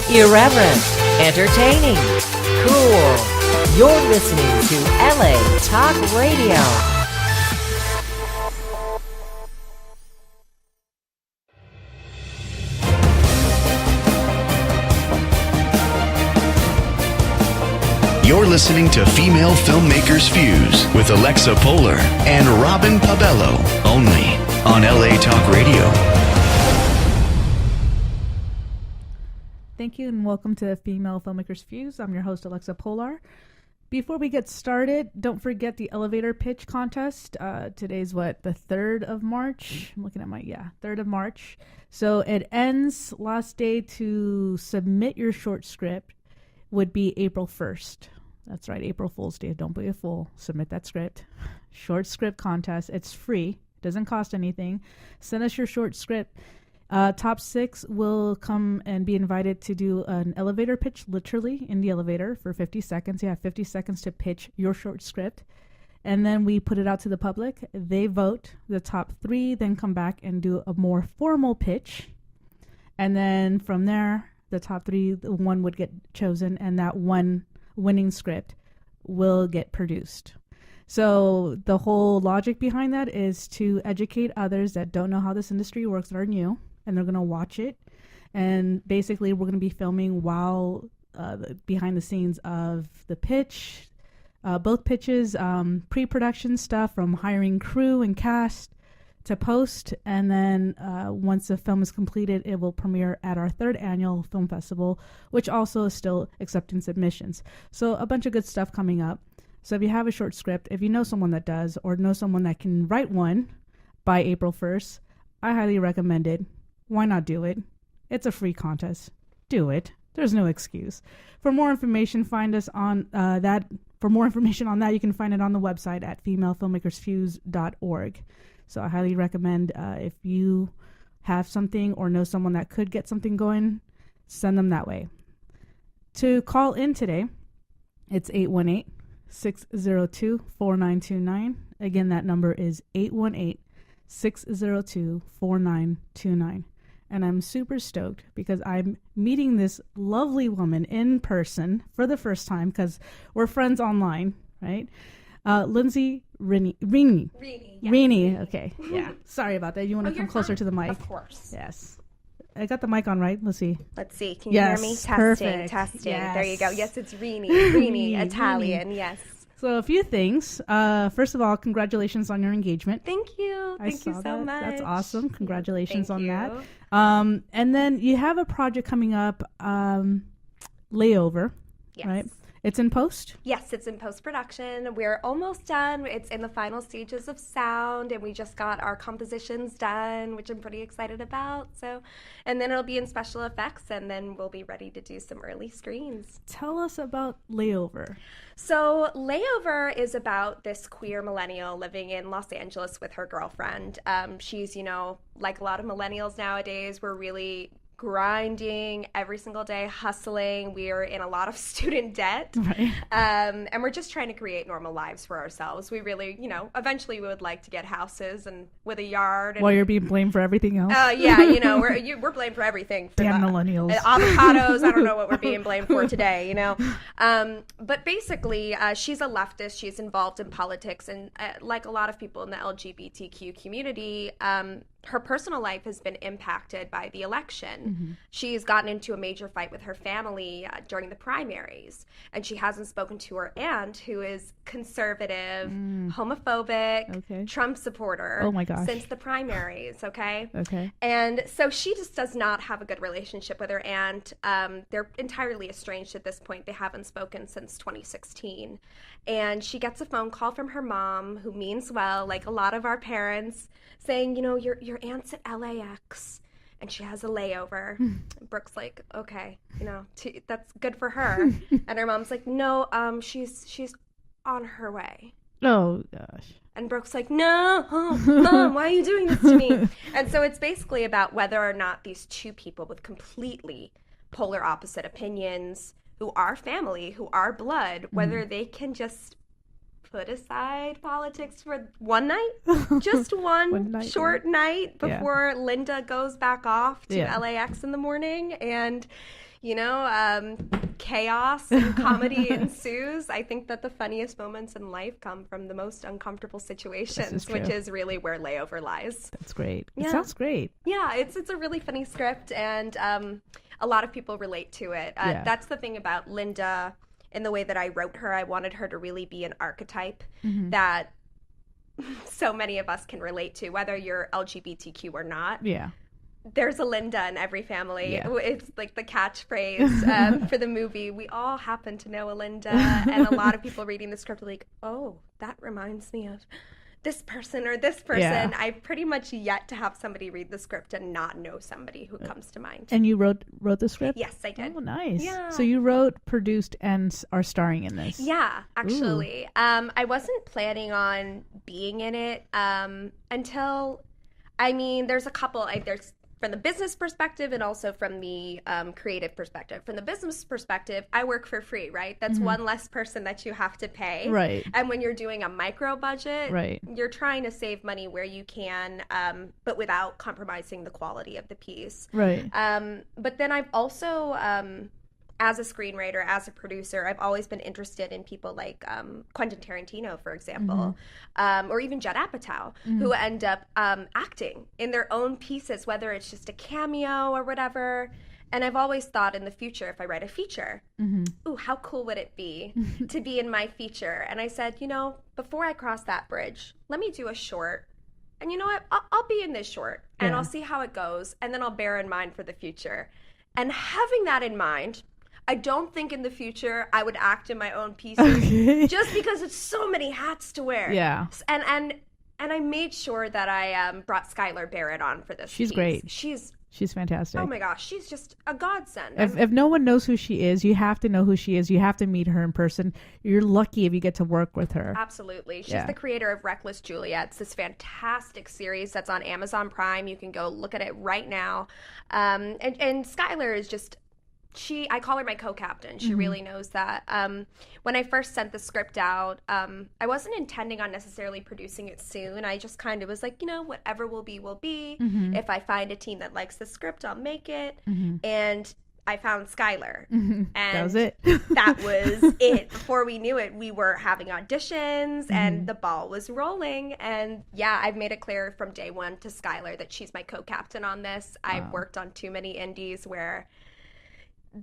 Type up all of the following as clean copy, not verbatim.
Irreverent, entertaining, cool. You're listening to LA Talk Radio. You're listening to Female Filmmakers Fuse with Alexa Polar and Robin Pabello, only on LA Talk Radio. Thank you and welcome to Female Filmmakers Fuse. I'm your host, Alexa Polar. Before we get started, don't forget the elevator pitch contest. Today's the 3rd of March? I'm looking at 3rd of March. So it ends, last day to submit your short script would be April 1st. That's right, April Fool's Day. Don't be a fool. Submit that script. Short script contest. It's free. Doesn't cost anything. Send us your short script. Top 6 will come and be invited to do an elevator pitch, literally in the elevator for 50 seconds. You have 50 seconds to pitch your short script. And then we put it out to the public. They vote. The top 3 then come back and do a more formal pitch. And then from there, the top 3, one would get chosen, and that one winning script will get produced. So the whole logic behind that is to educate others that don't know how this industry works, that are new, and they're going to watch it. And basically, we're going to be filming while behind the scenes of the pitch, both pitches, pre-production stuff from hiring crew and cast to post, and then once the film is completed, it will premiere at our 3rd annual film festival, which also is still accepting submissions. So a bunch of good stuff coming up. So if you have a short script, if you know someone that does, or know someone that can write one by April 1st, I highly recommend it. Why not do it? It's a free contest. Do it. There's no excuse. For more information, find us on that. For more information on that, you can find it on the website at femalefilmmakersfuse.org. So I highly recommend if you have something or know someone that could get something going, send them that way. To call in today, it's 818-602-4929. Again, that number is 818-602-4929. And I'm super stoked because I'm meeting this lovely woman in person for the first time because we're friends online, right? Lyndsay Rini. Rini. Yes. Rini. Okay. Yeah. Sorry about that. You want to come closer fine. to the mic? Of course. Yes. I got the mic on, right? Let's see. Let's see. Can you hear me? Testing. Perfect. Testing. Yes. There you go. Yes, it's Rini. Rini. Italian. Yes. So a few things. First of all, congratulations on your engagement. Thank you. Thank you so much. That's awesome. Congratulations on that. Thank you. And then you have a project coming up, Layover, Yes. right? It's in post? Yes, it's in post-production. We're almost done. It's in the final stages of sound, and we just got our compositions done, which I'm pretty excited about. So, and then it'll be in special effects, and then we'll be ready to do some early screens. Tell us about Layover. So Layover is about this queer millennial living in Los Angeles with her girlfriend. She's, like a lot of millennials nowadays, we're really grinding every single day, hustling. We're in a lot of student debt. Right. And we're just trying to create normal lives for ourselves. We really, eventually we would like to get houses and with a yard. And, While you're being blamed for everything else? Yeah, we're blamed for everything. For Damn millennials. Avocados, I don't know what we're being blamed for today, But basically, she's a leftist. She's involved in politics. And like a lot of people in the LGBTQ community, her personal life has been impacted by the election. Mm-hmm. She's gotten into a major fight with her family during the primaries, and she hasn't spoken to her aunt, who is conservative, homophobic, Trump supporter. Oh my gosh. Since the primaries, okay? Okay. And so she just does not have a good relationship with her aunt. They're entirely estranged at this point. They haven't spoken since 2016. And she gets a phone call from her mom, who means well, like a lot of our parents, saying, your aunt's at LAX and she has a layover. Brooke's like, okay, that's good for her. And her mom's like, no, she's on her way. Oh gosh. And Brooke's like, no, Mom, why are you doing this to me? And so it's basically about whether or not these two people with completely polar opposite opinions, who are family, who are blood, whether they can just put aside politics for one night, just one short night before Linda goes back off to LAX in the morning, and chaos and comedy ensues. I think that the funniest moments in life come from the most uncomfortable situations, which is really where layover lies. That's great. It sounds great. Yeah, it's a really funny script, and a lot of people relate to it. That's the thing about Linda. In the way that I wrote her, I wanted her to really be an archetype that so many of us can relate to, whether you're LGBTQ or not. Yeah. There's a Linda in every family. Yeah. It's like the catchphrase for the movie. We all happen to know a Linda. And a lot of people reading the script are like, oh, that reminds me of this person or this person. Yeah. I've pretty much yet to have somebody read the script and not know somebody who comes to mind. And you wrote the script? Yes, I did. Oh, nice. Yeah. So you wrote, produced, and are starring in this? Yeah, actually. I wasn't planning on being in it until, there's a couple, there's from the business perspective and also from the creative perspective. From the business perspective, I work for free, right? That's one less person that you have to pay. Right. And when you're doing a micro budget, you're trying to save money where you can, but without compromising the quality of the piece. Right. But then I've also, as a screenwriter, as a producer, I've always been interested in people like Quentin Tarantino, for example, or even Judd Apatow, who end up acting in their own pieces, whether it's just a cameo or whatever. And I've always thought in the future, if I write a feature, ooh, how cool would it be to be in my feature? And I said, before I cross that bridge, let me do a short. And you know what? I'll be in this short, and I'll see how it goes, and then I'll bear in mind for the future. And having that in mind, I don't think in the future I would act in my own pieces just because it's so many hats to wear. Yeah. And I made sure that I brought Skylar Barrett on for this She's piece. Great. She's fantastic. Oh my gosh, she's just a godsend. If no one knows who she is, you have to know who she is. You have to meet her in person. You're lucky if you get to work with her. Absolutely. She's the creator of Reckless Juliet. It's this fantastic series that's on Amazon Prime. You can go look at it right now. And Skylar is just... I call her my co-captain. She really knows that. When I first sent the script out, I wasn't intending on necessarily producing it soon. I just kind of was like, whatever will be, will be. If I find a team that likes the script, I'll make it. And I found Skylar. And that was it. That was it. Before we knew it, we were having auditions and the ball was rolling. And I've made it clear from day one to Skylar that she's my co-captain on this. Wow. I've worked on too many indies where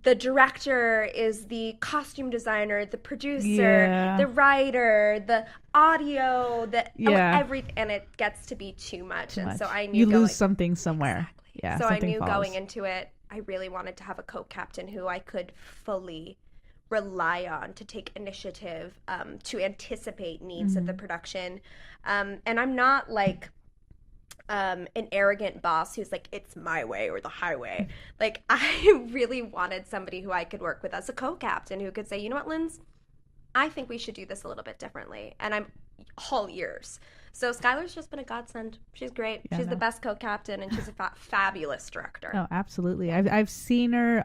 the director is the costume designer, the producer, the writer, the audio, everything, and it gets to be too much. So I knew you lose something somewhere. Exactly. Yeah. So I knew going into it, I really wanted to have a co-captain who I could fully rely on to take initiative, to anticipate needs of the production. And I'm not like an arrogant boss who's like, it's my way or the highway. Like, I really wanted somebody who I could work with as a co-captain who could say, you know what, Lindsay, I think we should do this a little bit differently. And I'm all ears. So Skylar's just been a godsend. She's great. She's the best co-captain, and she's a fabulous director. Oh, absolutely. I've seen her.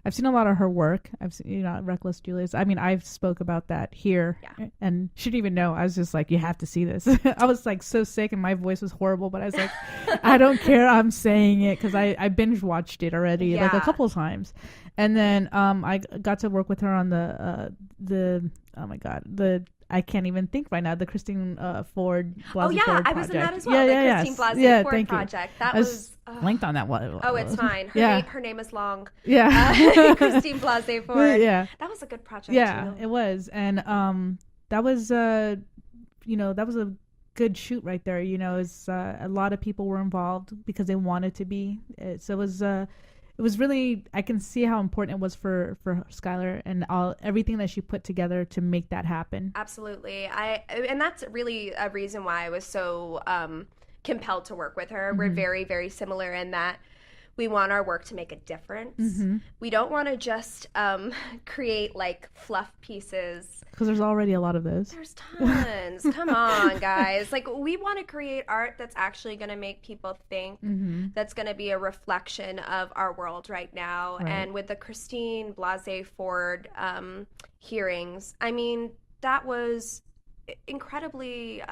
I've seen a lot of her work. I've seen, Reckless Juliet. I've spoke about that here, and she didn't even know. I was just like, you have to see this. I was like so sick, and my voice was horrible, but I was like, I don't care. I'm saying it because I binge watched it already like a couple of times, and then I got to work with her on the oh my god, I can't even think right now. The Christine Ford Blasey Ford project. I was in that as well. The Christine Blasey Ford project. That was blanked on that one. Oh, it's fine. Her name is long. Yeah. Christine Blasey Ford. Yeah. That was a good project too. It was. And that was that was a good shoot right there. It's a lot of people were involved because they wanted to be. So it was really, I can see how important it was for Skylar and everything that she put together to make that happen. Absolutely. And that's really a reason why I was so compelled to work with her. We're very, very similar in that we want our work to make a difference. We don't want to just create like fluff pieces. Because there's already a lot of those. There's tons. Come on, guys. Like, we want to create art that's actually going to make people think, that's going to be a reflection of our world right now. Right. And with the Christine Blasey Ford hearings, that was incredibly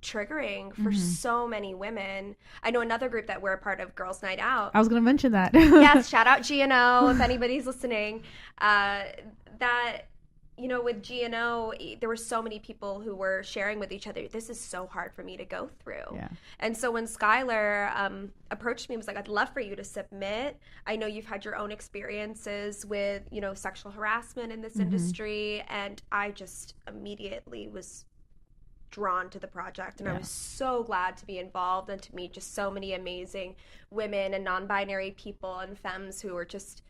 triggering for so many women. I know another group that we're a part of, Girls Night Out. I was going to mention that. Yes, shout out G&O if anybody's listening. That, you know, with G&O, there were so many people who were sharing with each other, this is so hard for me to go through. Yeah. And so when Skylar approached me and was like, I'd love for you to submit. I know you've had your own experiences with, you know, sexual harassment in this industry. And I just immediately was drawn to the project, and I was so glad to be involved and to meet just so many amazing women and non-binary people and femmes who were just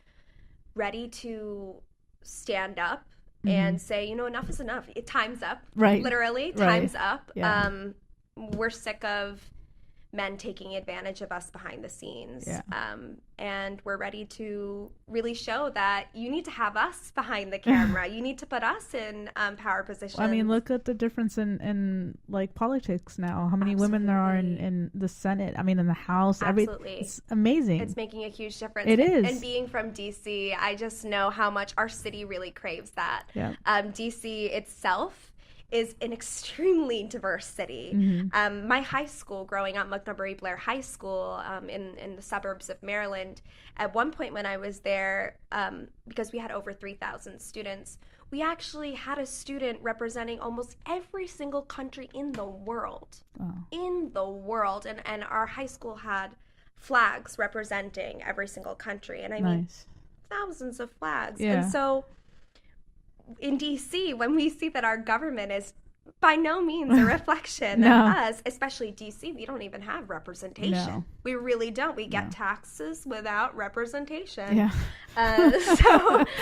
ready to stand up and say, you know, enough is enough. Time's up. Right. Literally, time's up. Yeah. We're sick of men taking advantage of us behind the scenes. Yeah. And we're ready to really show that you need to have us behind the camera. You need to put us in power positions. I mean, look at the difference in like politics now. How many women there are in the Senate. I mean, in the House. Absolutely. It's amazing. It's making a huge difference. It is. And being from DC, I just know how much our city really craves that. Yeah. DC itself is an extremely diverse city. My high school, growing up, Montgomery Blair High School in the suburbs of Maryland, at one point when I was there, because we had over 3,000 students, we actually had a student representing almost every single country in the world. Wow. In the world. And our high school had flags representing every single country. And I mean, thousands of flags. Yeah. And so in DC, when we see that our government is by no means a reflection of us, especially DC, we don't even have representation. No. We really don't. We get taxes without representation. Yeah. I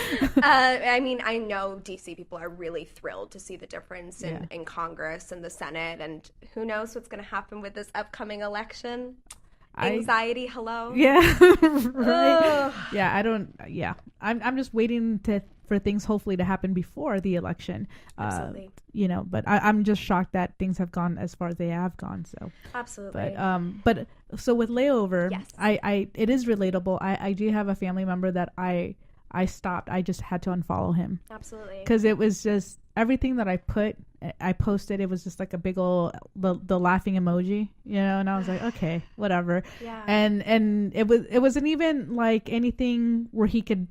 mean, I know DC people are really thrilled to see the difference in Congress and the Senate, and who knows what's going to happen with this upcoming election. Anxiety, hello. Yeah. Right. Yeah, I don't. Yeah, I'm just waiting for things hopefully to happen before the election. Absolutely. You know, but I'm just shocked that things have gone as far as they have gone. So absolutely. But so with Layover, yes. I it is relatable. I do have a family member that I stopped. I just had to unfollow him. Absolutely. Because it was just everything that I posted, it was just like a big old the laughing emoji, you know, and I was like, okay, whatever. Yeah. And it wasn't even like anything where he could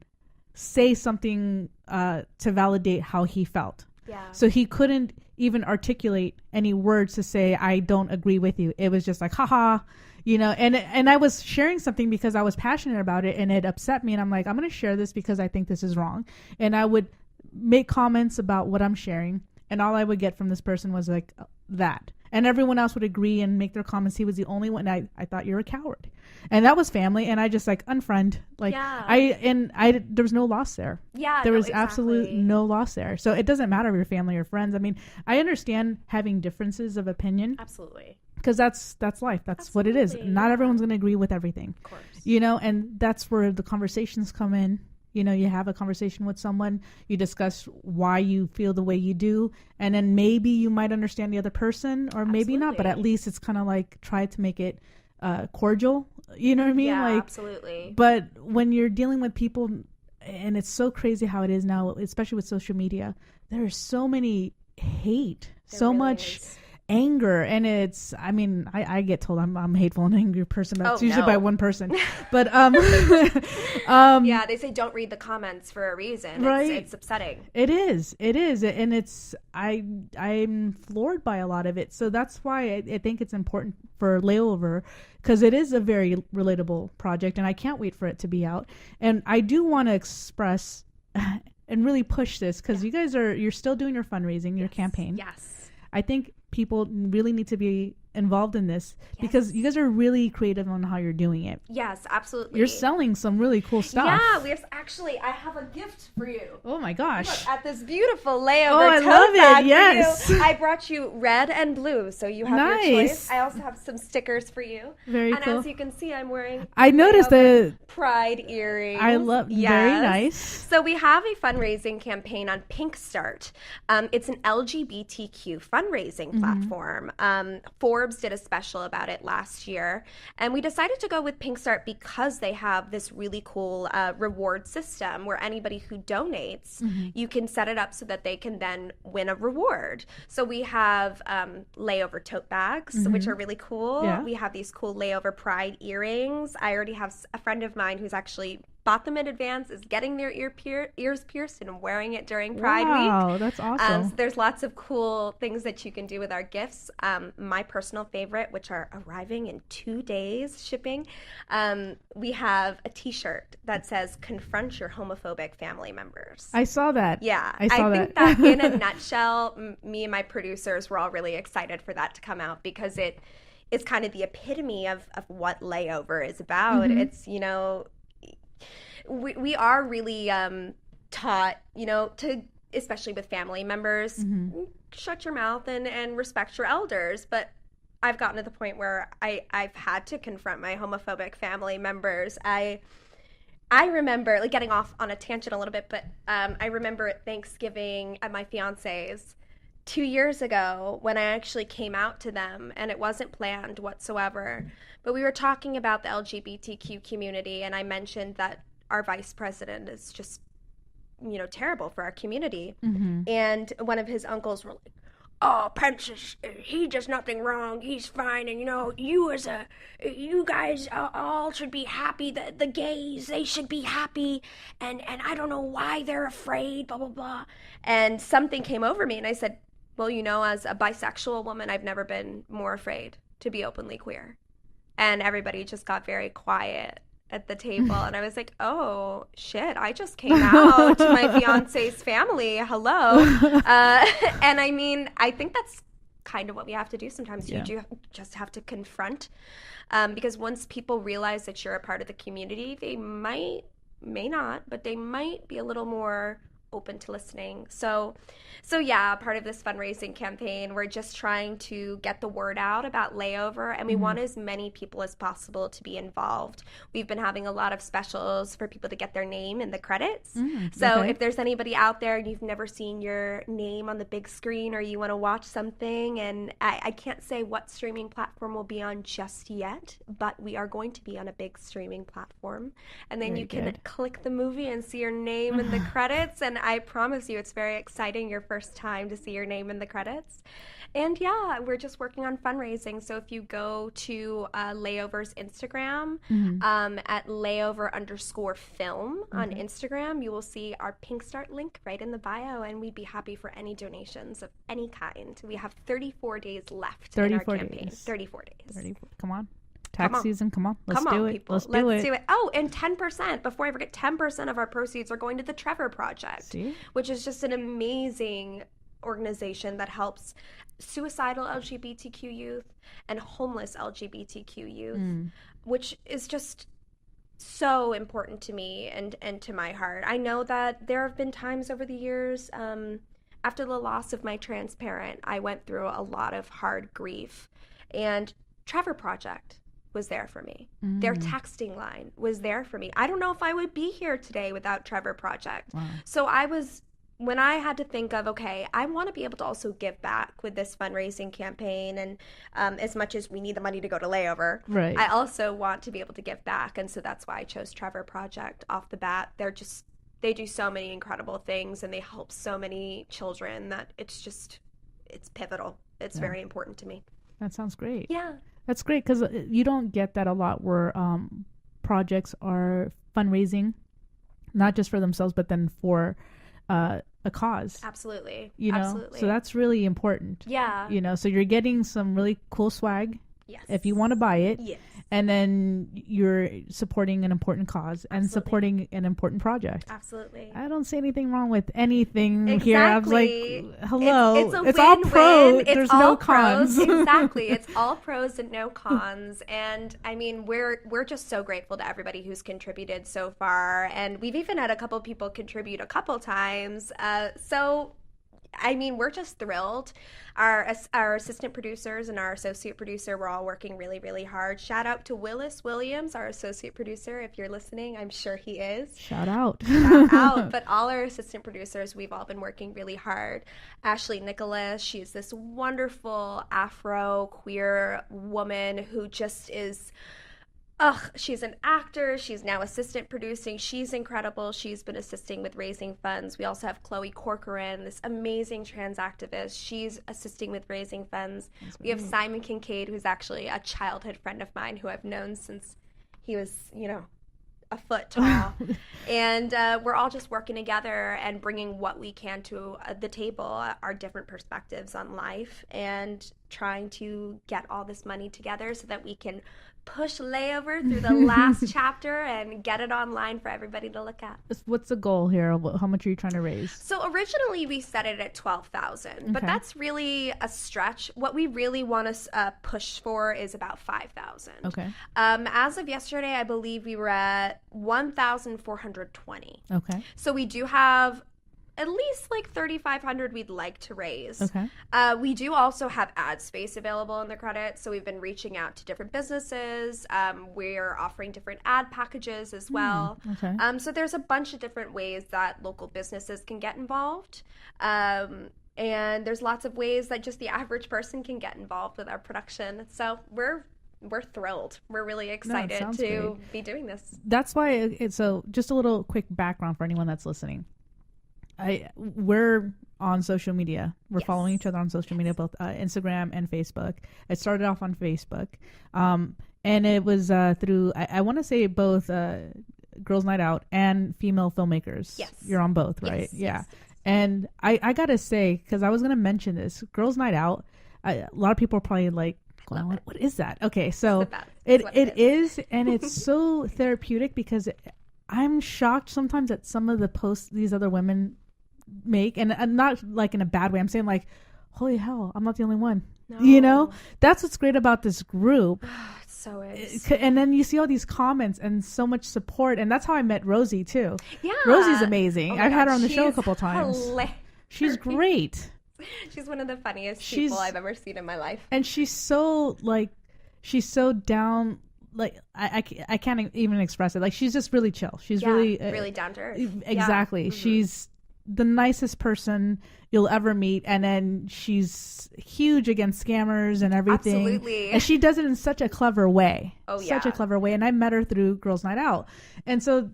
say something to validate how he felt. Yeah. So he couldn't even articulate any words to say I don't agree with you. It was just like haha, you know, and I was sharing something because I was passionate about it and it upset me, and I'm like, I'm going to share this because I think this is wrong. And I would make comments about what I'm sharing, and all I would get from this person was like that. And everyone else would agree and make their comments. He was the only one. I thought you're a coward. And that was family. And I just like unfriend. Like there was no loss there. Yeah. There was absolute no loss there. So it doesn't matter if you're family or friends. I mean, I understand having differences of opinion. Absolutely. Because that's life. That's what it is. Not everyone's going to agree with everything. Of course. You know, and that's where the conversations come in. You know, you have a conversation with someone, you discuss why you feel the way you do, and then maybe you might understand the other person or maybe not, but at least it's kind of like try to make it cordial. You know what I mean? Yeah, like, absolutely. But when you're dealing with people, and it's so crazy how it is now, especially with social media, there's so many hate, so much anger, and it's, I mean, I get told I'm a hateful and angry person, but it's usually by one person. But yeah, they say don't read the comments for a reason. Right. It's upsetting. It is, and it's I'm floored by a lot of it. So that's why I think it's important for Layover, because it is a very relatable project, and I can't wait for it to be out. And I do want to express and really push this, because you guys you're still doing your fundraising, your campaign. Yes. I think people really need to be involved in this because you guys are really creative on how you're doing it. Yes, absolutely. You're selling some really cool stuff. Yeah, I have a gift for you. Oh my gosh. Look at this beautiful Layover I tote love bag it. Yes. for you. I brought you red and blue, so you have your choice. I also have some stickers for you. Very cool. And as you can see, I'm wearing I noticed the pride earrings. I love very nice. So we have a fundraising campaign on Pink Start. It's an LGBTQ fundraising platform for Forbes did a special about it last year, and we decided to go with Pink Start because they have this really cool reward system where anybody who donates, you can set it up so that they can then win a reward. So we have layover tote bags, which are really cool. Yeah. We have these cool layover pride earrings. I already have a friend of mine who's actually bought them in advance, is getting their ears pierced and wearing it during Pride Week. Wow, that's awesome. So there's lots of cool things that you can do with our gifts. My personal favorite, which are arriving in 2 days shipping, we have a t-shirt that says confront your homophobic family members. I saw that. Yeah, I think that in a nutshell, me and my producers were all really excited for that to come out because it's kind of the epitome of what layover is about. It's, you know, we are really taught, you know, to, especially with family members, shut your mouth and respect your elders. But I've gotten to the point where I've had to confront my homophobic family members. I remember, like, getting off on a tangent a little bit, but I remember at Thanksgiving at my fiance's 2 years ago when I actually came out to them, and it wasn't planned whatsoever. But we were talking about the LGBTQ community, and I mentioned that our vice president is just, you know, terrible for our community. And one of his uncles were like, oh, Pence, he does nothing wrong. He's fine. And, you know, you guys all should be happy. The gays, they should be happy. And I don't know why they're afraid, blah, blah, blah. And something came over me, and I said, well, you know, as a bisexual woman, I've never been more afraid to be openly queer. And everybody just got very quiet at the table, and I was like, oh shit, I just came out to my fiance's family, hello. And I mean, I think that's kind of what we have to do sometimes. You do just have to confront, because once people realize that you're a part of the community, they may not, but they might be a little more open to listening. So yeah, part of this fundraising campaign, we're just trying to get the word out about layover, and we want as many people as possible to be involved. We've been having a lot of specials for people to get their name in the credits. So if there's anybody out there and you've never seen your name on the big screen, or you want to watch something, and I can't say what streaming platform we'll be on just yet, but we are going to be on a big streaming platform, and then you can click the movie and see your name in the credits. And I promise you, it's very exciting your first time to see your name in the credits. And yeah, we're just working on fundraising. So if you go to Layover's Instagram, at layover_film on Instagram, you will see our Pink Start link right in the bio, and we'd be happy for any donations of any kind. We have 34 days left in our campaign. 34 days. Come on. Tax season, come on. Let's do it. People. Let's do it. Oh, and 10%, before I forget, 10% of our proceeds are going to the Trevor Project, which is just an amazing organization that helps suicidal LGBTQ youth and homeless LGBTQ youth, which is just so important to me and to my heart. I know that there have been times over the years, after the loss of my trans parent, I went through a lot of hard grief, and Trevor Project was there for me. Their texting line was there for me. I don't know if I would be here today without Trevor Project. So when I had to think of, okay, I want to be able to also give back with this fundraising campaign, and as much as we need the money to go to layover, I also want to be able to give back. And so that's why I chose Trevor Project off the bat. They do so many incredible things, and they help so many children that it's pivotal. It's very important to me. That sounds great. Yeah. That's great, because you don't get that a lot where projects are fundraising, not just for themselves, but then for a cause. Absolutely. You know? Absolutely. So that's really important. Yeah. You know, so you're getting some really cool swag. Yes. If you want to buy it. Yes. And then you're supporting an important cause and supporting an important project. Absolutely. I don't see anything wrong with anything here. I was like, hello. It's all pro. There's no cons. Exactly. It's all pros and no cons. And I mean, we're just so grateful to everybody who's contributed so far. And we've even had a couple people contribute a couple times. So I mean, we're just thrilled. Our assistant producers and our associate producer, we're all working really, really hard. Shout out to Willis Williams, our associate producer. If you're listening, I'm sure he is. Shout out. Shout out. But all our assistant producers, we've all been working really hard. Ashley Nicholas, she's this wonderful Afro queer woman who just is... she's an actor. She's now assistant producing. She's incredible. She's been assisting with raising funds. We also have Chloe Corcoran, this amazing trans activist. She's assisting with raising funds. We have Simon Kincaid, who's actually a childhood friend of mine who I've known since he was, a foot tall. And we're all just working together and bringing what we can to the table, our different perspectives on life, and trying to get all this money together so that we can push Layover through the last chapter and get it online for everybody to look at. What's the goal here? How much are you trying to raise? So originally we set it at $12,000, but that's really a stretch. What we really want to push for is about $5,000. Okay. As of yesterday, I believe we were at $1,420. Okay. So we do have at least like $3,500 we'd like to raise. Okay. We do also have ad space available in the credits, so we've been reaching out to different businesses. We're offering different ad packages as well. Okay. So there's a bunch of different ways that local businesses can get involved. And there's lots of ways that just the average person can get involved with our production. So we're thrilled. We're really excited to be doing this. That's why so just a little quick background for anyone that's listening. We're on social media. We're following each other on social media, both Instagram and Facebook. It started off on Facebook. And it was through, I want to say both Girls Night Out and Female Filmmakers. Yes. You're on both, right? Yes, Yeah. yes. And I got to say, because I was going to mention this, Girls Night Out, a lot of people are probably like, what is that? Okay, so it is, and it's so therapeutic because I'm shocked sometimes at some of the posts these other women make, and not like in a bad way. I'm saying like, holy hell, I'm not the only one. No. That's what's great about this group. So is. And then you see all these comments and so much support, and that's how I met Rosie too. Yeah, Rosie's amazing. I've had her on the show a couple times. Hilarious. She's great. She's one of the funniest people I've ever seen in my life. And she's so down. Like I can't even express it. Like she's just really chill. She's really down to earth. Exactly. Yeah. She's the nicest person you'll ever meet, and then she's huge against scammers and everything. Absolutely. And she does it in such a clever way. Oh yeah. Such a clever way. And I met her through Girls Night Out, and so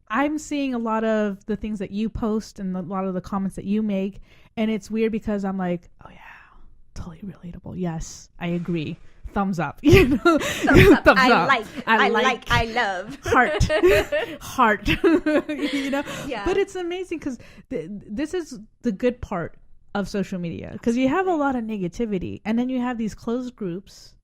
I'm seeing a lot of the things that you post and a lot of the comments that you make, and it's weird because I'm like, oh yeah, totally relatable. Yes, I agree. Thumbs up. Thumbs up. Thumbs up. I like. I love. Heart. Yeah. But it's amazing because this is the good part of social media, because you have a lot of negativity, and then you have these closed groups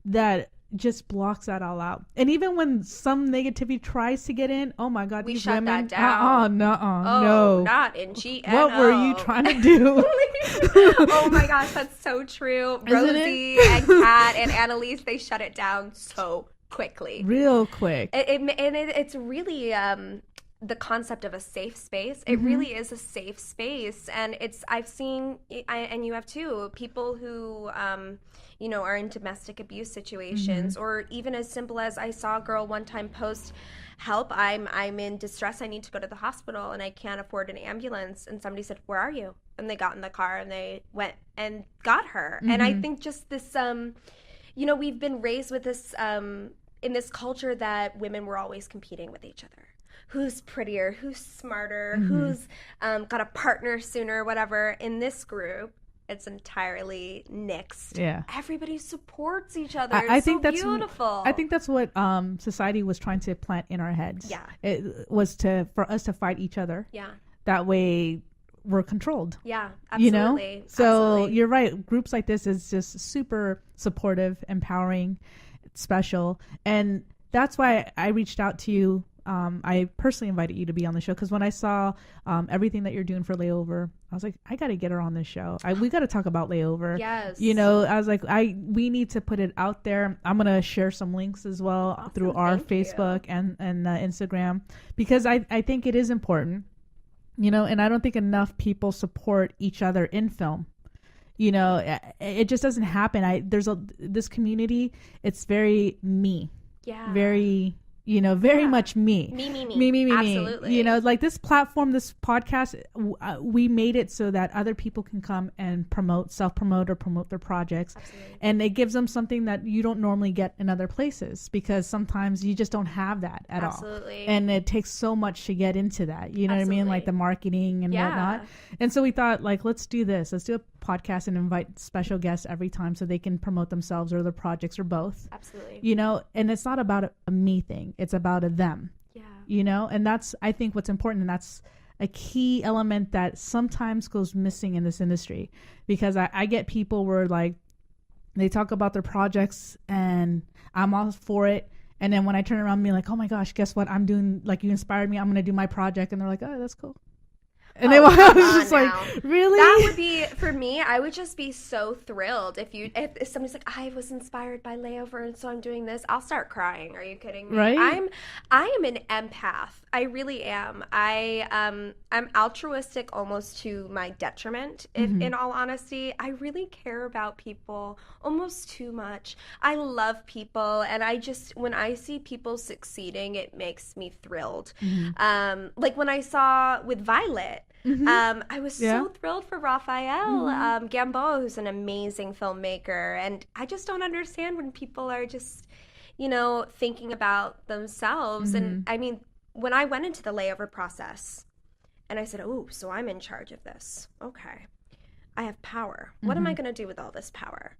that just blocks that all out. And even when some negativity tries to get in, oh my God, we these shut women, that down. No, not in GNO. What were you trying to do? Oh my gosh, that's so true. Rosie and Kat and Annalise, they shut it down so quickly, real quick. It's really the concept of a safe space. It really is a safe space, and I've seen, and you have too, people who are in domestic abuse situations, or even as simple as I saw a girl one time post, help, I'm in distress, I need to go to the hospital and I can't afford an ambulance, and somebody said, where are you? And they got in the car and they went and got her. And I think just this we've been raised with this in this culture that women were always competing with each other. Who's prettier, who's smarter, who's got a partner sooner, whatever. In this group, it's entirely nixed. Yeah. Everybody supports each other. I think so that's beautiful. I think that's what society was trying to plant in our heads. Yeah. It was for us to fight each other. Yeah. That way we're controlled. Yeah, absolutely. So absolutely. You're right. Groups like this is just super supportive, empowering, special. And that's why I reached out to you. I personally invited you to be on the show because when I saw everything that you're doing for Layover, I was like, I got to get her on this show. We got to talk about Layover. Yes. I was like, we need to put it out there. I'm going to share some links as well through our Facebook and Instagram, because I think it is important you know, and I don't think enough people support each other in film. You know, it just doesn't happen. This community, it's very me. Yeah. Very, you know, very much me. Me. Absolutely. You know, like this platform, this podcast, we made it so that other people can come and self-promote or promote their projects. Absolutely. And it gives them something that you don't normally get in other places, because sometimes you just don't have that at all. Absolutely. And it takes so much to get into that. You know what I mean? Like the marketing and whatnot. And so we thought, like, let's do this. Let's do a podcast and invite special guests every time so they can promote themselves or their projects or both. Absolutely. You know, and it's not about a me thing. It's about a them. Yeah. You know, and that's, I think, what's important. And that's a key element that sometimes goes missing in this industry, because I get people where, like, they talk about their projects and I'm all for it. And then when I turn around and be like, oh my gosh, guess what? I'm doing, like, you inspired me. I'm going to do my project. And they're like, oh, that's cool. And I was just like, really? That would be, for me, I would just be so thrilled if somebody's like, I was inspired by Layover and so I'm doing this. I'll start crying. Are you kidding me? Right? I am an empath. I really am. I'm altruistic almost to my detriment, if in all honesty. I really care about people almost too much. I love people, and when I see people succeeding, it makes me thrilled. Like when I saw with Violet, I was so thrilled for Raphael Gamboa, who's an amazing filmmaker, and I just don't understand when people are just, you know, thinking about themselves. And I mean, when I went into the Layover process and I said, oh, so I'm in charge of this. Okay. I have power. What am I going to do with all this power?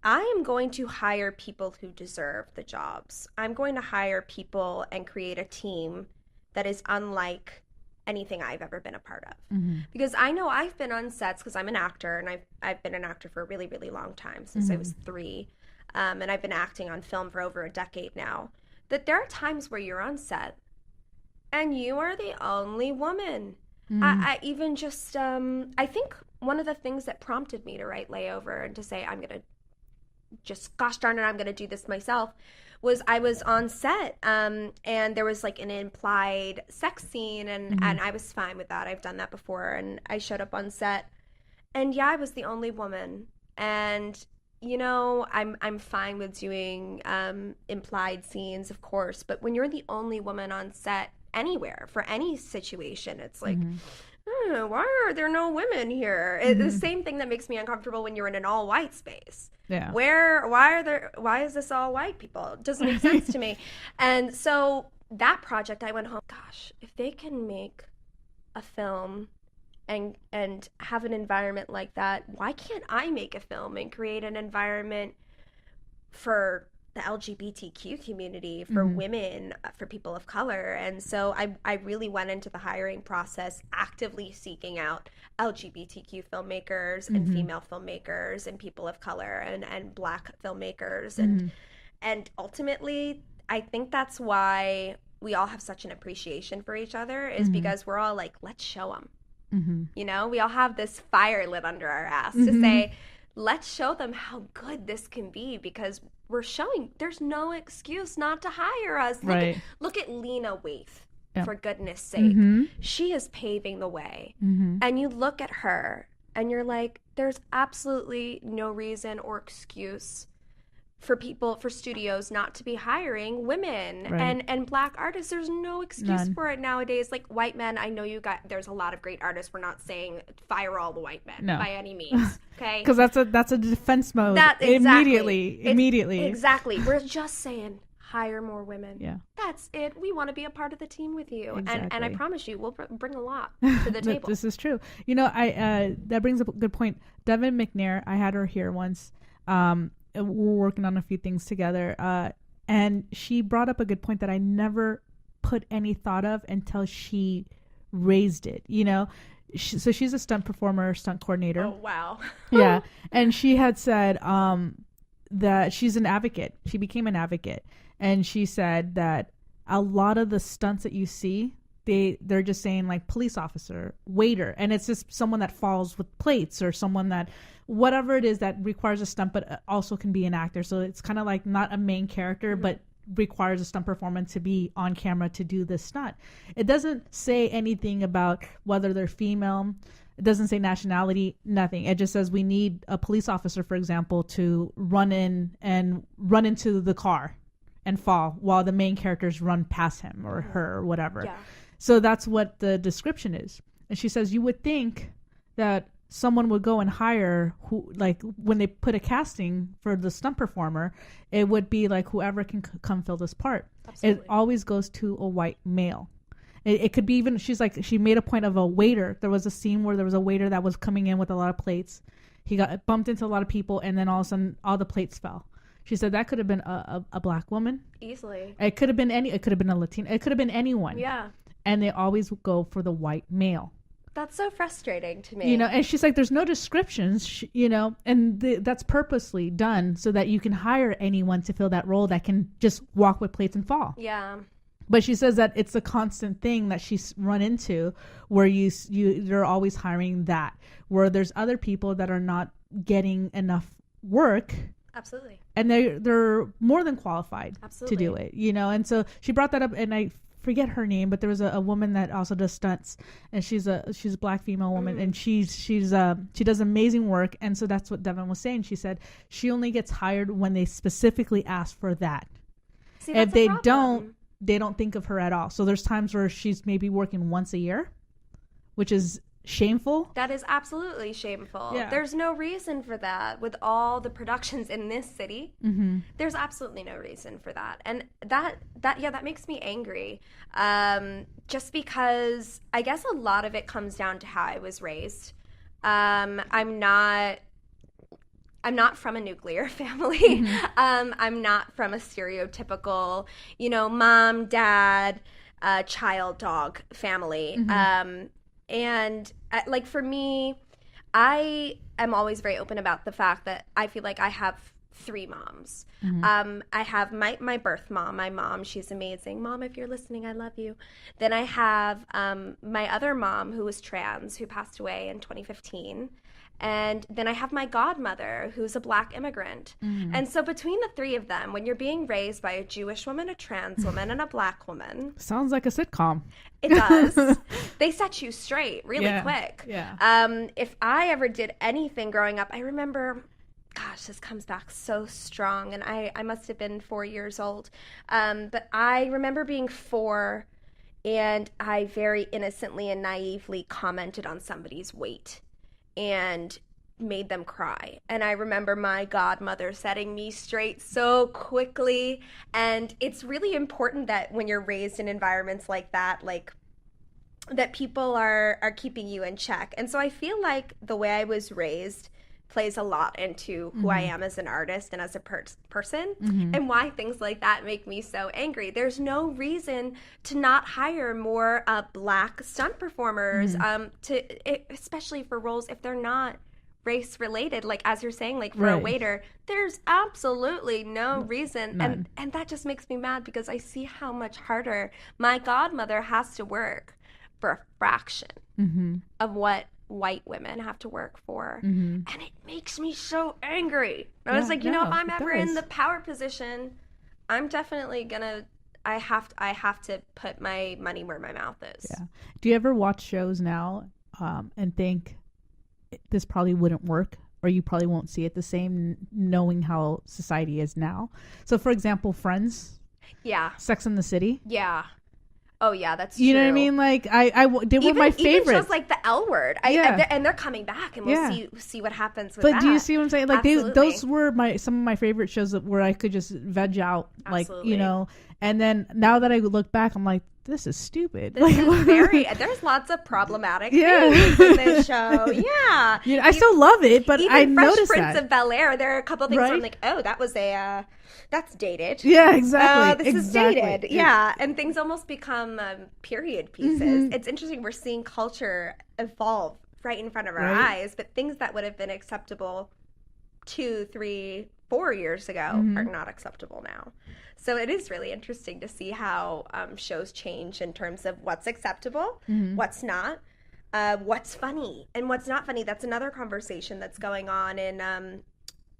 I am going to hire people who deserve the jobs. I'm going to hire people and create a team that is unlike anything I've ever been a part of. Because I know I've been on sets, because I'm an actor, and I've been an actor for a really, really long time, since I was 3. And I've been acting on film for over a decade now, that there are times where you're on set and you are the only woman. I even just, I think one of the things that prompted me to write Layover and to say, I'm going to just, gosh darn it, I'm going to do this myself, was I was on set and there was like an implied sex scene, and I was fine with that. I've done that before, and I showed up on set and I was the only woman. And you know, I'm fine with doing implied scenes, of course, but when you're the only woman on set anywhere for any situation, it's like, why are there no women here? It's the same thing that makes me uncomfortable when you're in an all-white space. Yeah. Why is this all white people? It doesn't make sense to me. And so that project, I went home, gosh, if they can make a film and have an environment like that, why can't I make a film and create an environment for the LGBTQ community, for women, for people of color? And so I really went into the hiring process actively seeking out LGBTQ filmmakers and female filmmakers and people of color and Black filmmakers. And ultimately, I think that's why we all have such an appreciation for each other, is because we're all like, let's show them. You know, we all have this fire lit under our ass to say, let's show them how good this can be, because we're showing there's no excuse not to hire us. Look at Lena Waithe, for goodness sake. She is paving the way. And you look at her and you're like, there's absolutely no reason or excuse for studios not to be hiring women and Black artists. There's no excuse for it nowadays. Like, white men, I know there's a lot of great artists. We're not saying fire all the white men by any means. Okay, because that's a defense mode. Immediately. Exactly. We're just saying, hire more women. Yeah, that's it. We want to be a part of the team with you. Exactly. And I promise you, we'll bring a lot to the table. This is true. You know, that brings up a good point. Devin McNair, I had her here once. We're working on a few things together, and she brought up a good point that I never put any thought of until she raised it. You know, so she's a stunt performer, stunt coordinator. Oh wow. Yeah, and she had said that she's an advocate. She became an advocate, and she said that a lot of the stunts that you see, they're just saying like police officer, waiter, and it's just someone that falls with plates, or someone that, whatever it is that requires a stunt but also can be an actor. So it's kind of like not a main character, but requires a stunt performer to be on camera to do this stunt. It doesn't say anything about whether they're female. It doesn't say nationality, nothing. It just says we need a police officer, for example, to run into the car and fall while the main characters run past him or her or whatever. Yeah. So that's what the description is. And she says you would think that someone would go and hire who, like when they put a casting for the stunt performer, it would be like whoever can come fill this part. Absolutely. It always goes to a white male. It could be even, she made a point of a waiter. There was a scene where there was a waiter that was coming in with a lot of plates. He got bumped into a lot of people, and then all of a sudden all the plates fell. She said that could have been a black woman. Easily. It could have been it could have been a Latina. It could have been anyone. Yeah. And they always go for the white male. That's so frustrating to me. And she's like, there's no descriptions, and that's purposely done so that you can hire anyone to fill that role that can just walk with plates and fall. Yeah. But she says that it's a constant thing that she's run into where you're always hiring that, where there's other people that are not getting enough work. Absolutely. And they're more than qualified Absolutely. to do it, And so she brought that up, and I forget her name, but there was a woman that also does stunts, and she's a black female woman, and she does amazing work. And so that's what Devin was saying. She said she only gets hired when they specifically ask for that. See, if they don't, they don't think of her at all. So there's times where she's maybe working once a year, which is shameful. That is absolutely shameful. Yeah. There's no reason for that with all the productions in this city. Mm-hmm. There's absolutely no reason for that. And that makes me angry. Just because I guess a lot of it comes down to how I was raised. I'm not from a nuclear family. Mm-hmm. I'm not from a stereotypical, mom, dad, child, dog family. Mm-hmm. And like for me, I am always very open about the fact that I feel like I have 3 moms. Mm-hmm. I have my birth mom, my mom. She's amazing. Mom, if you're listening, I love you. Then I have my other mom who was trans, who passed away in 2015. And then I have my godmother, who's a black immigrant. Mm-hmm. And so between the 3 of them, when you're being raised by a Jewish woman, a trans woman, and a black woman. Sounds like a sitcom. It does. They set you straight really quick. Yeah. If I ever did anything growing up, I remember, gosh, this comes back so strong. And I must have been 4 years old. But I remember being 4, and I very innocently and naively commented on somebody's weight and made them cry. And I remember my godmother setting me straight so quickly. And it's really important that when you're raised in environments like that, like that people are keeping you in check. And so I feel like the way I was raised plays a lot into who I am as an artist and as a person, and why things like that make me so angry. There's no reason to not hire more black stunt performers, especially for roles if they're not race related, like as you're saying, like for a waiter. There's absolutely no reason. And that just makes me mad because I see how much harder my godmother has to work for a fraction of what white women have to work for, and it makes me so angry. I was like, if I'm ever in the power position, I'm definitely gonna. I have to put my money where my mouth is. Yeah. Do you ever watch shows now and think this probably wouldn't work, or you probably won't see it the same, knowing how society is now? So, for example, Friends. Yeah. Sex and the City. Yeah. Oh yeah, that's true. You know what I mean? Like they were my favorites. Even shows like the L Word, and they're coming back, and we'll see what happens with that. But do you see what I'm saying? Like those were some of my favorite shows where I could just veg out, Absolutely. like And then now that I look back, I'm like, this is stupid. This is there's lots of problematic things in this show. Yeah, I still love it, but I noticed Fresh Prince of Bel-Air, there are a couple of things where I'm like, oh, that was that's dated. Yeah, exactly. This is dated. Yeah, and things almost become period pieces. It's interesting. We're seeing culture evolve right in front of our eyes, but things that would have been acceptable 2, 3, 4 years ago are not acceptable now. So it is really interesting to see how shows change in terms of what's acceptable, what's not, what's funny, and what's not funny. That's another conversation that's going on in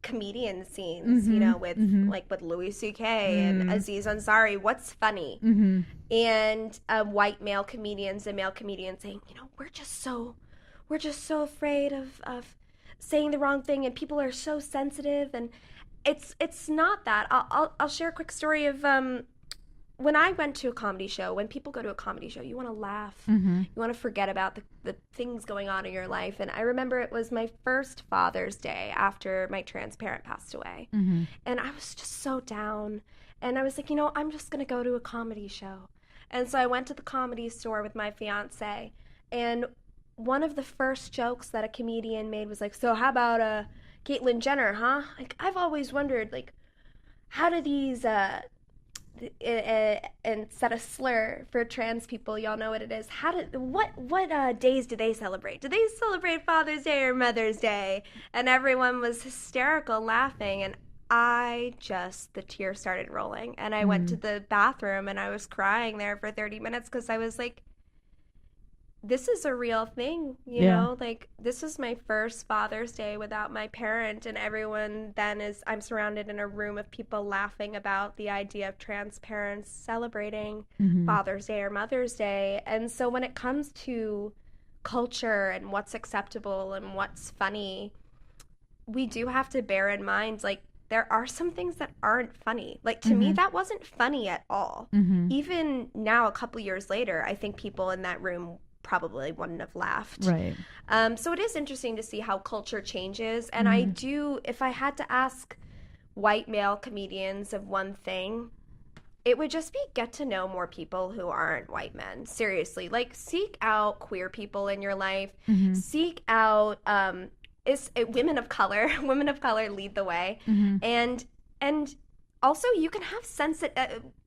comedian scenes, you know, with like with Louis C.K. and Aziz Ansari. What's funny? And white male comedians and male comedians saying, you know, we're just so afraid of saying the wrong thing, and people are so sensitive. And it's not that. I'll share a quick story of when I went to a comedy show. When people go to a comedy show, you want to laugh. You want to forget about the things going on in your life. And I remember it was my first Father's Day after my trans parent passed away. And I was just so down. And I was like, you know, I'm just going to go to a comedy show. And so I went to the Comedy Store with my fiance. And one of the first jokes that a comedian made was like, so how about Caitlyn Jenner, huh? Like, I've always wondered, like, how do these and set a slur for trans people, y'all know what it is. What days do they celebrate? Do they celebrate Father's Day or Mother's Day? And everyone was hysterical laughing, and the tears started rolling, and I went to the bathroom and I was crying there for 30 minutes because I was like, this is a real thing, you know, like this is my first Father's Day without my parent, and everyone then I'm surrounded in a room of people laughing about the idea of trans parents celebrating Father's Day or Mother's Day. And so when it comes to culture and what's acceptable and what's funny, we do have to bear in mind, like, there are some things that aren't funny. Like, to me, that wasn't funny at all. Even now, a couple years later, I think people in that room probably wouldn't have laughed. Right. So it is interesting to see how culture changes. And I do, if I had to ask white male comedians of one thing, it would just be get to know more people who aren't white men. Seriously. Like, seek out queer people in your life. Seek out women of color. Women of color lead the way. And also you can have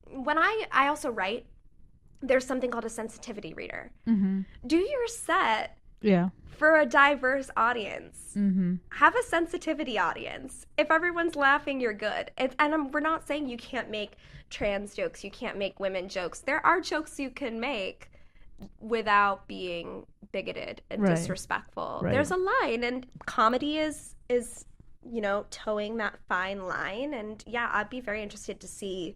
when I also write, there's something called a sensitivity reader. Do your set for a diverse audience. Have a sensitivity audience. If everyone's laughing, you're good. And we're not saying you can't make trans jokes, you can't make women jokes. There are jokes you can make without being bigoted and disrespectful. There's a line, and comedy is you know, towing that fine line. And yeah, I'd be very interested to see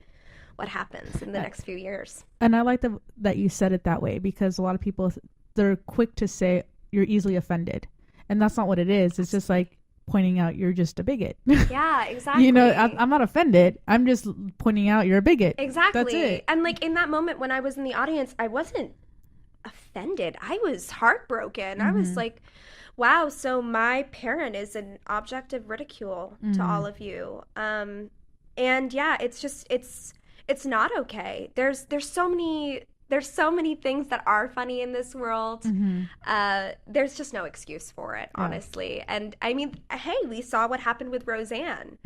what happens in the next few years. And I like that you said it that way, because a lot of people, they're quick to say you're easily offended, and that's not what it is. It's just like pointing out you're just a bigot. Yeah, exactly. You know, I'm not offended. I'm just pointing out you're a bigot. Exactly. That's it. And like in that moment when I was in the audience, I wasn't offended. I was heartbroken. I was like, wow, so my parent is an object of ridicule to all of you. And yeah, it's just, it's not okay. There's so many things that are funny in this world. There's just no excuse for it, honestly. And I mean, hey, we saw what happened with Roseanne.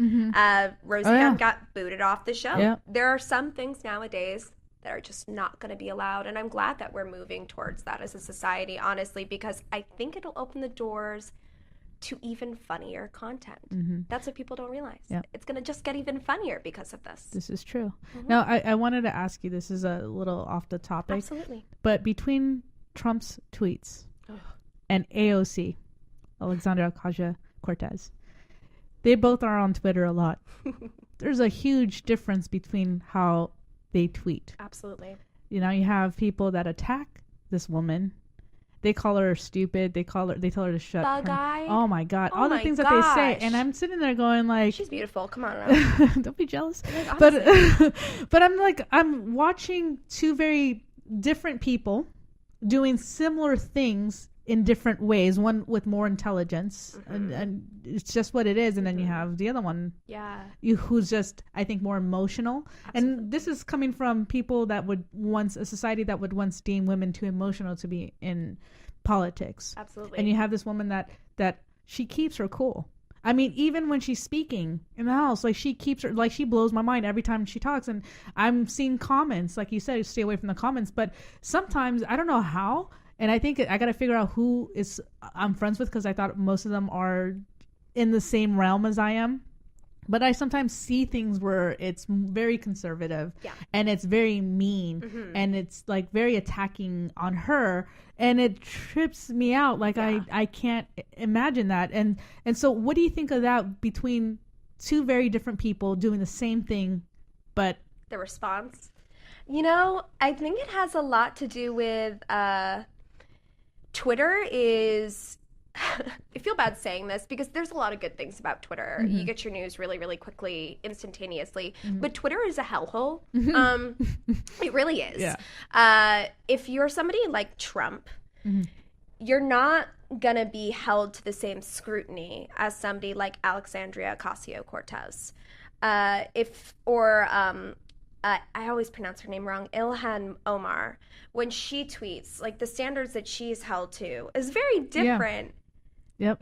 Roseanne got booted off the show. There are some things nowadays that are just not going to be allowed. And I'm glad that we're moving towards that as a society, honestly, because I think it'll open the doors to even funnier content. That's what people don't realize. It's going to just get even funnier because of this. This is true. Now, I wanted to ask you, this is a little off the topic. Absolutely. But between Trump's tweets and AOC, Alexandria Ocasio-Cortez, they both are on Twitter a lot. There's a huge difference between how they tweet. Absolutely. You know, you have people that attack this woman. They call her stupid. They tell her to shut Bug her. eye. Oh my God. Oh all the my things that they say. And I'm sitting there going like, she's beautiful. Come on now. Don't be jealous. Like, but I'm watching two very different people doing similar things in different ways, one with more intelligence, and it's just what it is. And then you have the other one, who's just, I think, more emotional. Absolutely. And this is coming from people that a society that would once deem women too emotional to be in politics. Absolutely. And you have this woman that she keeps her cool. I mean, even when she's speaking in the House, like she keeps her, like she blows my mind every time she talks. And I'm seeing comments, like you said, stay away from the comments. But sometimes I don't know how. And I think I got to figure out who I'm friends with, because I thought most of them are in the same realm as I am. But I sometimes see things where it's very conservative and it's very mean and it's like very attacking on her, and it trips me out. Like I can't imagine that. And so what do you think of that between two very different people doing the same thing, but the response? You know, I think it has a lot to do with Twitter is I feel bad saying this because there's a lot of good things about Twitter. You get your news really, really quickly, instantaneously. But Twitter is a hellhole. It really is. Yeah. If you're somebody like Trump, you're not going to be held to the same scrutiny as somebody like Alexandria Ocasio-Cortez. I always pronounce her name wrong, Ilhan Omar. When she tweets, like the standards that she's held to is very different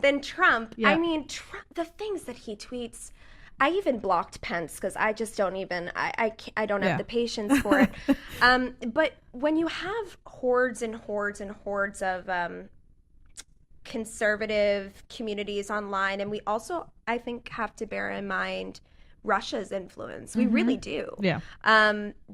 than Trump. I mean, the things that he tweets, I even blocked Pence because I just don't even, I don't have the patience for it. But when you have hordes and hordes and hordes of conservative communities online, and we also, I think, have to bear in mind Russia's influence. We really do. Yeah.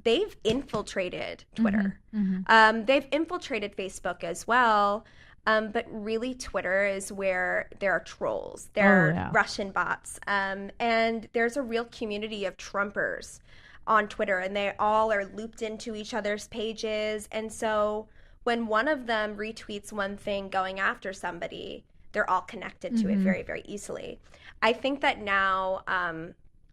They've infiltrated Twitter. They've infiltrated Facebook as well. But really, Twitter is where there are trolls. There are Russian bots. And there's a real community of Trumpers on Twitter, and they all are looped into each other's pages. And so when one of them retweets one thing going after somebody, they're all connected to it very, very easily. I think that now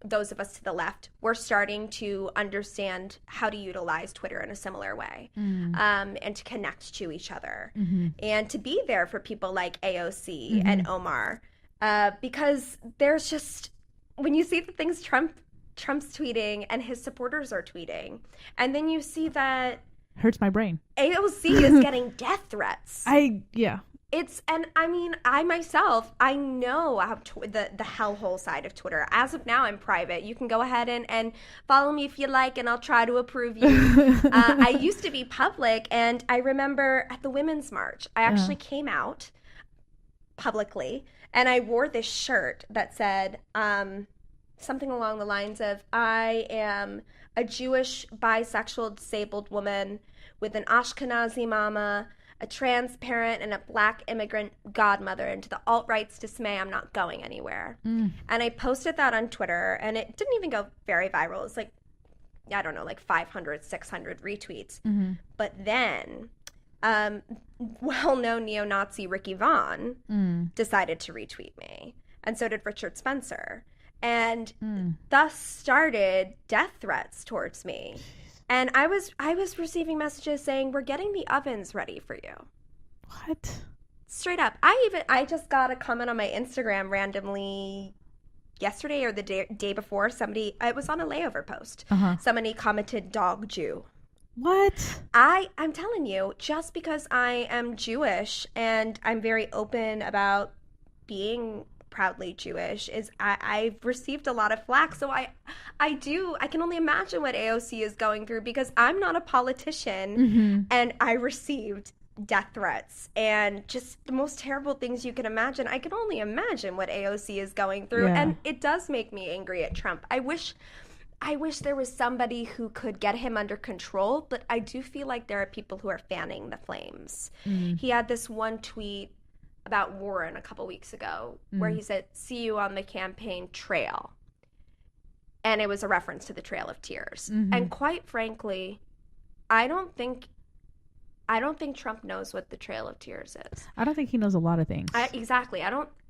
those of us to the left, we're starting to understand how to utilize Twitter in a similar way, and to connect to each other, and to be there for people like AOC and Omar, because there's just, when you see the things Trump's tweeting and his supporters are tweeting, and then you see that hurts my brain. AOC is getting death threats. And I mean, I myself, I know how the hellhole side of Twitter. As of now, I'm private. You can go ahead and follow me if you like, and I'll try to approve you. I used to be public, and I remember at the Women's March, I actually came out publicly, and I wore this shirt that said something along the lines of, I am a Jewish, bisexual, disabled woman with an Ashkenazi mama, a trans parent, and a black immigrant godmother, and to the alt-right's dismay, I'm not going anywhere. And I posted that on Twitter, and it didn't even go very viral. It was like, I don't know, like 500, 600 retweets. But then well-known neo-Nazi Ricky Vaughn decided to retweet me, and so did Richard Spencer. And thus started death threats towards me. And I was receiving messages saying, we're getting the ovens ready for you. What? Straight up. I just got a comment on my Instagram randomly yesterday or the day before. Somebody, it was on a layover post. Somebody commented, dog Jew. What? I'm telling you, just because I am Jewish and I'm very open about being proudly Jewish, is I've received a lot of flack. So I can only imagine what AOC is going through, because I'm not a politician and I received death threats and just the most terrible things you can imagine. I can only imagine what AOC is going through. And it does make me angry at Trump. I wish there was somebody who could get him under control, but I do feel like there are people who are fanning the flames. He had this one tweet about Warren a couple weeks ago where he said, see you on the campaign trail. And it was a reference to the Trail of Tears. And quite frankly, I don't think Trump knows what the Trail of Tears is. I don't think he knows a lot of things. Exactly.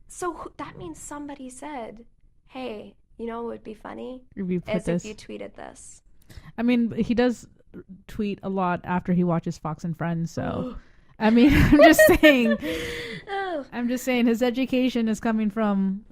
So that means somebody said, hey, you know what would be funny? If you tweeted this. I mean, he does tweet a lot after he watches Fox and Friends, so... I mean, I'm just saying his education is coming from,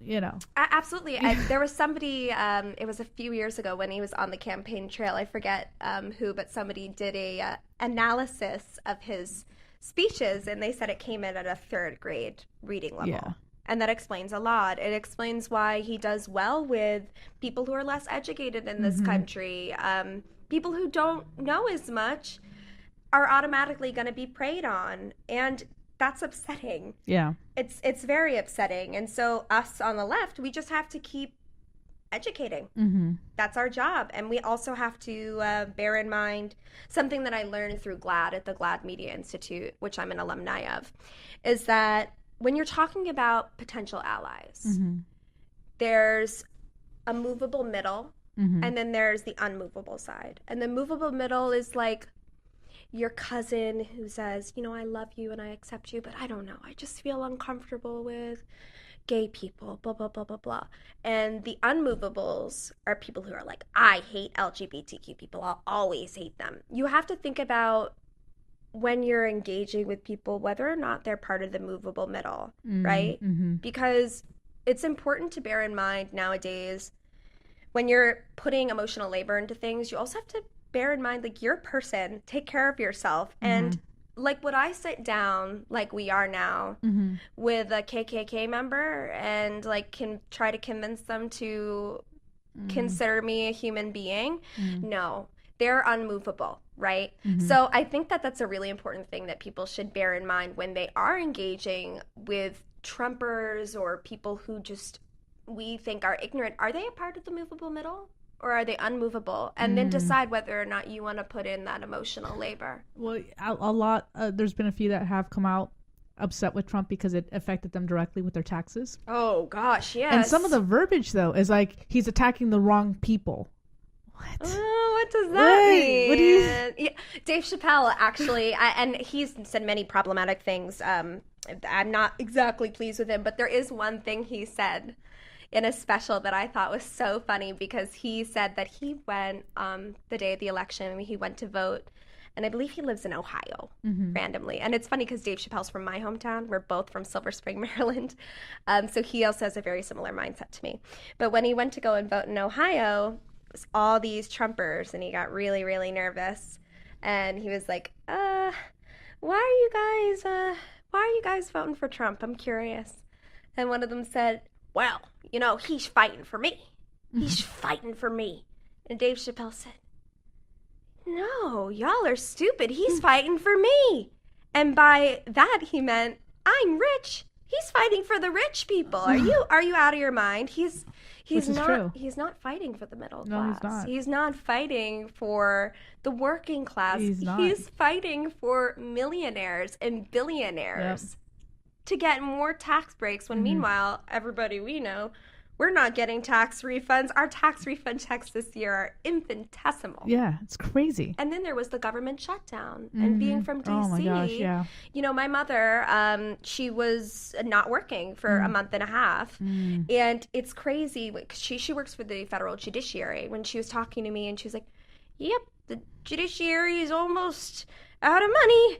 Absolutely. There was somebody, it was a few years ago when he was on the campaign trail. I forget who, but somebody did a analysis of his speeches, and they said it came in at a 3rd grade reading level. Yeah. And that explains a lot. It explains why he does well with people who are less educated in this country. People who don't know as much are automatically going to be preyed on, and that's upsetting. Yeah, it's very upsetting. And so us on the left, we just have to keep educating. Mm-hmm. That's our job. And we also have to bear in mind something that I learned through GLAAD at the GLAAD Media Institute, which I'm an alumni of, is that when you're talking about potential allies, Mm-hmm. there's a movable middle, Mm-hmm. and then there's the unmovable side. And the movable middle is like your cousin who says, you know, I love you and I accept you, but I don't know, I just feel uncomfortable with gay people, blah, blah, blah, blah, blah. And the unmovables are people who are like, I hate LGBTQ people, I'll always hate them. You have to think about when you're engaging with people, whether or not they're part of the movable middle, Mm-hmm. right? Mm-hmm. Because it's important to bear in mind nowadays, when you're putting emotional labor into things, you also have to bear in mind, like, you're a person, take care of yourself. Mm-hmm. And like, would I sit down like we are now Mm-hmm. with a KKK member and like can try to convince them to consider me a human being? Mm-hmm. No, they're unmovable, right? Mm-hmm. So I think that that's a really important thing that people should bear in mind when they are engaging with Trumpers or people who just we think are ignorant. Are they a part of the movable middle or are they unmovable? And then decide whether or not you want to put in that emotional labor. Well, a lot. There's been a few that have come out upset with Trump because it affected them directly with their taxes. Oh gosh, yes. And some of the verbiage though is like he's attacking the wrong people. What? Oh, what does that mean? What do you? Yeah, Dave Chappelle actually, and he's said many problematic things. I'm not exactly pleased with him, but there is one thing he said in a special that I thought was so funny, because he said that he went the day of the election, he went to vote, and I believe he lives in Ohio randomly. And it's funny because Dave Chappelle's from my hometown. We're both from Silver Spring, Maryland. So he also has a very similar mindset to me. But when he went to go and vote in Ohio, it was all these Trumpers, and he got really, really nervous. And he was like, why are you guys voting for Trump? I'm curious. And one of them said, well, you know, he's fighting for me. He's fighting for me. And Dave Chappelle said, no, y'all are stupid. He's fighting for me. And by that, he meant, I'm rich. He's fighting for the rich people. Are you out of your mind? He's not fighting for the middle class. He's not. He's not fighting for the working class. He's fighting for millionaires and billionaires to get more tax breaks, when meanwhile, everybody we know, we're not getting tax refunds. Our tax refund checks this year are infinitesimal. Yeah, it's crazy. And then there was the government shutdown. And being from D.C., oh my gosh, yeah. you know, my mother, she was not working for a month and a half. And it's crazy. She works for the federal judiciary. When she was talking to me, and she was like, yep, the judiciary is almost out of money.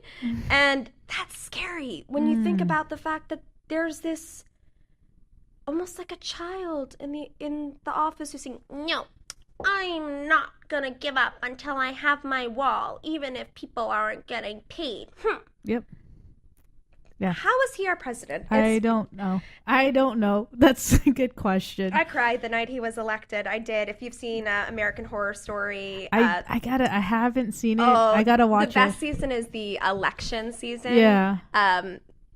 And that's scary when you think about the fact that there's this almost like a child in the office who's saying, no, I'm not gonna give up until I have my wall, even if people aren't getting paid. Yep. Yeah. How is he our president? I don't know. That's a good question. I cried the night he was elected. I did. If you've seen American Horror Story, I haven't seen it. I gotta watch it. The best season is the election season. Yeah.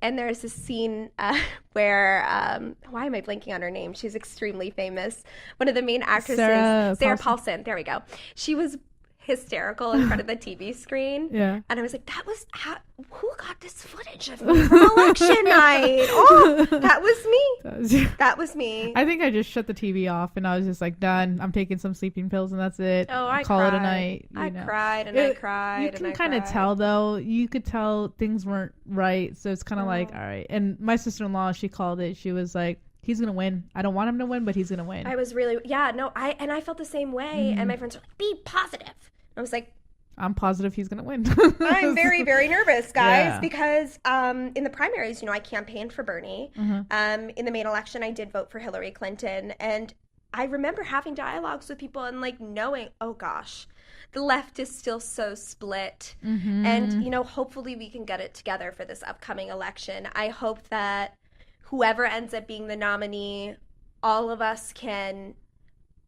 And there's a scene where, why am I blanking on her name? She's extremely famous. One of the main actresses, Sarah Paulson. There we go. She was hysterical in front of the TV screen. Yeah. And I was like, who got this footage of me from election night? Oh, that was me. That was me. I think I just shut the TV off and I was just like, done. I'm taking some sleeping pills and that's it. Oh, I call cried. it a night. I cried and I cried. You can kind of tell though. You could tell things weren't right. So it's kind of like, all right. And my sister-in-law, she called it. She was like, he's going to win. I don't want him to win, but he's going to win. I was really, I felt the same way. And my friends were like, be positive. I was like, I'm positive he's going to win. I'm very, very nervous, guys, because in the primaries, you know, I campaigned for Bernie. In the main election, I did vote for Hillary Clinton. And I remember having dialogues with people and like knowing, oh gosh, the left is still so split. And, you know, hopefully we can get it together for this upcoming election. I hope that whoever ends up being the nominee, all of us can,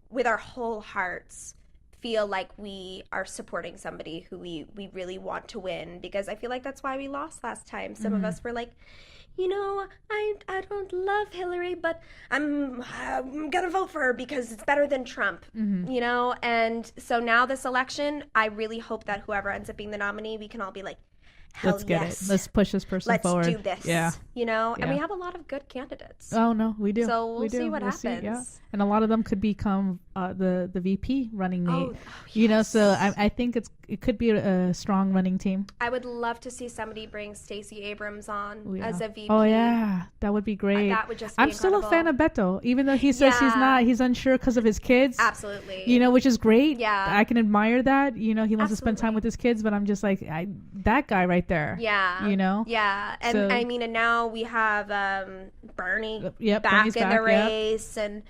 with our whole hearts, feel like we are supporting somebody who we really want to win, because I feel like that's why we lost last time. Some of us were like, I don't love Hillary, but I'm gonna vote for her because it's better than Trump, and so now this election, I really hope that whoever ends up being the nominee, we can all be like, hell Let's get yes. it. Let's push this person forward. Let's do this. Yeah. And we have a lot of good candidates. Oh, no, we do. So we'll see what happens. Yeah. And a lot of them could become the VP running mate. Yes. So I think it could be a strong running team. I would love to see somebody bring Stacey Abrams on as a VP. Oh, yeah. That would be great. That would just be I'm still a fan of incredible. Beto, even though he says he's unsure because of his kids. Absolutely. Which is great. Yeah. I can admire that. He wants to spend time with his kids, but I'm just like, that guy right there. Yeah. Yeah. And So, and now we have Bernie back Bernie's in the back, race, and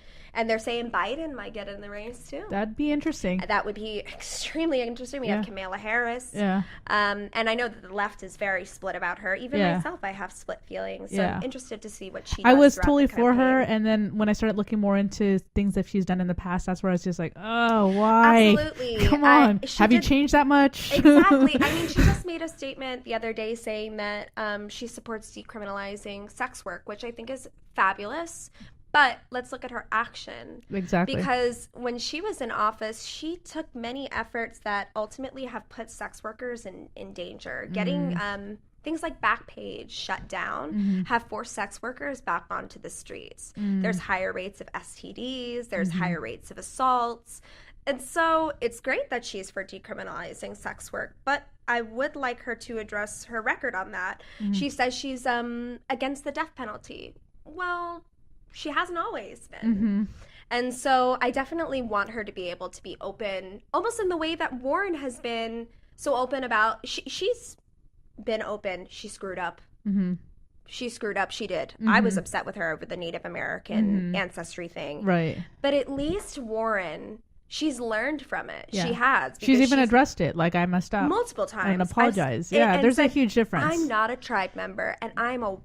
they're saying Biden might get in the race too. That'd be interesting. That would be extremely interesting. We have Kamala Harris. Yeah. And I know that the left is very split about her. Even myself, I have split feelings. So I'm interested to see what she does. I was throughout totally the for her, campaign. and then when I started looking more into things that she's done in the past, that's where I was just like, oh, why? Absolutely. Come on. Have you changed that much? Exactly. I mean, she just made a statement the other day saying that she supports decriminalizing sex work, which I think is fabulous. But let's look at her action. Exactly. Because when she was in office, she took many efforts that ultimately have put sex workers in danger. Getting things like Backpage shut down have forced sex workers back onto the streets. There's higher rates of STDs. There's higher rates of assaults. And so it's great that she's for decriminalizing sex work, but I would like her to address her record on that. She says she's against the death penalty. Well, she hasn't always been. And so I definitely want her to be able to be open, almost in the way that Warren has been so open about. She's been open. She screwed up. She screwed up. She did. I was upset with her over the Native American ancestry thing. Right. But at least Warren, she's learned from it. Yeah. She has. She's even addressed it. Like, I messed up. Multiple times. And apologized. And there's a said, huge difference. I'm not a tribe member, and I'm a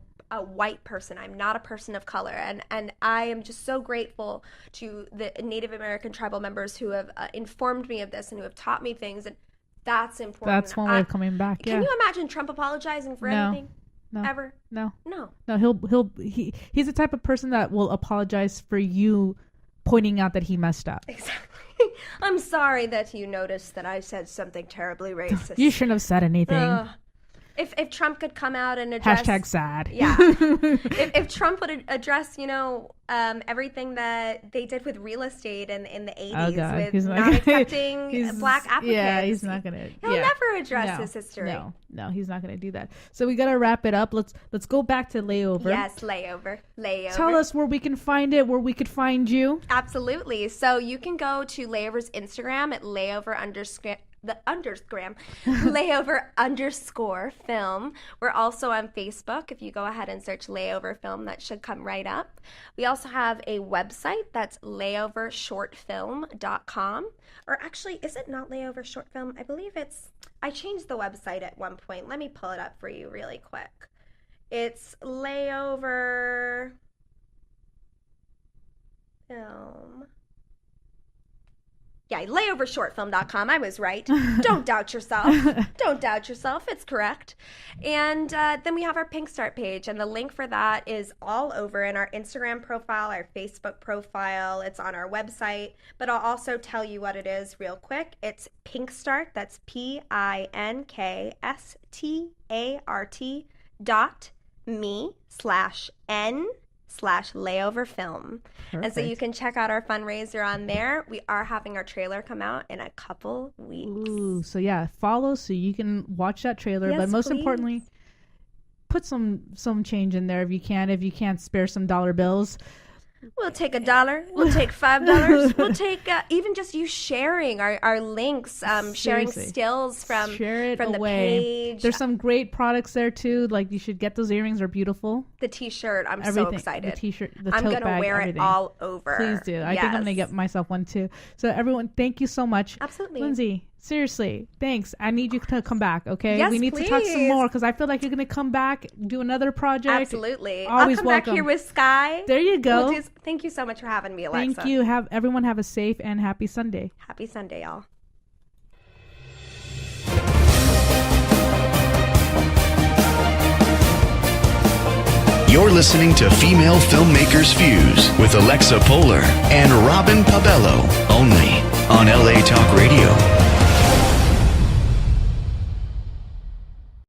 white person. I'm not a person of color, and I am just so grateful to the Native American tribal members who have informed me of this and who have taught me things, and that's important. That's one way of coming back. Can you imagine Trump apologizing for anything? No. Ever? No. No. He's the type of person that will apologize for you pointing out that he messed up. Exactly. I'm sorry that you noticed that I said something terribly racist. You shouldn't have said anything. If Trump could come out and address... Hashtag sad. Yeah. if Trump would address, everything that they did with real estate in the 80s with not accepting black applicants. Yeah, he's not going to... He'll never address his history. No, he's not going to do that. So we got to wrap it up. Let's go back to Layover. Yes, Layover. Tell us where we can find it, where we could find you. Absolutely. So you can go to Layover's Instagram at layover_film. We're also on Facebook. If you go ahead and search Layover Film, that should come right up. We also have a website that's layovershortfilm.com. Or actually, is it not Layover Short Film? I believe I changed the website at one point. Let me pull it up for you really quick. It's Layover Film. Yeah, layovershortfilm.com. I was right. Don't doubt yourself. Don't doubt yourself. It's correct. And then we have our Pink Start page, and the link for that is all over in our Instagram profile, our Facebook profile. It's on our website. But I'll also tell you what it is real quick. It's Pink Start. That's PINKSTART.me/N/layoverfilm. And so you can check out our fundraiser on there. We are having our trailer come out in a couple weeks. Ooh, so yeah, follow so you can watch that trailer. Yes, but most please. importantly, put some change in there if you can. If you can't spare some dollar bills. We'll take $1. We'll take $5. We'll take even just you sharing our links, sharing stills from the page. There's some great products there too. Like, you should get those earrings. They're beautiful. The T-shirt. I'm everything. so excited. The T-shirt. The I'm tote gonna bag, wear everything. it all over. Please do. I think I'm gonna get myself one too. So everyone, thank you so much. Absolutely, Lyndsay. Seriously, thanks. I need you to come back, okay? Yes, we need to talk some more because I feel like you're going to come back, do another project. Absolutely. Always I'll come welcome. back here with Sky. There you go. Thank you so much for having me, Alexa. Thank you. Everyone have a safe and happy Sunday. Happy Sunday, y'all. You're listening to Female Filmmakers Fuse with Alexa Polar and Robin Pabello, only on LA Talk Radio.